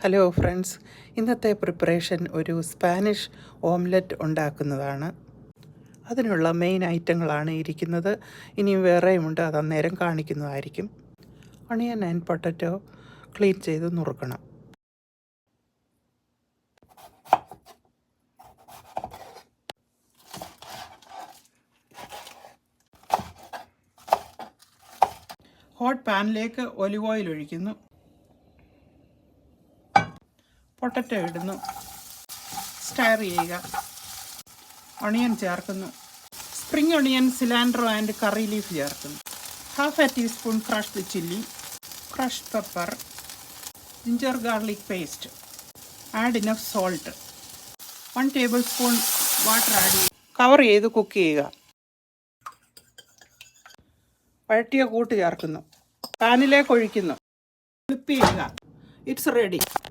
Hello friends, ഇന്നത്തെ preparation ഒരു Spanish omelette ഉണ്ടാക്കുന്നതാണ്. അതിനുള്ള മെയിൻ ഐറ്റങ്ങളാണ് ഇരിക്കുന്നത്. ഇനിയും വേറെയുമുണ്ട്, അത് അന്നേരം കാണിക്കുന്നതായിരിക്കും. ഒണിയൻ ആൻഡ് പൊട്ടറ്റോ ക്ലീൻ ചെയ്ത് നുറുക്കണം. ഹോട്ട് പാനിലേക്ക് ഒലിവ് ഓയിൽ ഒഴിക്കുന്നു. പൊട്ടറ്റോ ഇടുന്നു. സ്റ്റയർ ചെയ്യുക. ഒണിയൻ ചേർക്കുന്നു. Spring onion, cilantro and curry leaf ചേർക്കുന്നു. Half a teaspoon crushed chilli, crushed pepper, ginger garlic paste. Add enough salt. 1 tablespoon water add ചെയ്യുക. Cover ചെയ്ത് കുക്ക് ചെയ്യുക. വഴറ്റിയ കൂട്ട് ചേർക്കുന്നു. പാനിലേക്ക് ഒഴിക്കുന്നു. ഫ്ലിപ്പ് ചെയ്യുക. It's ready.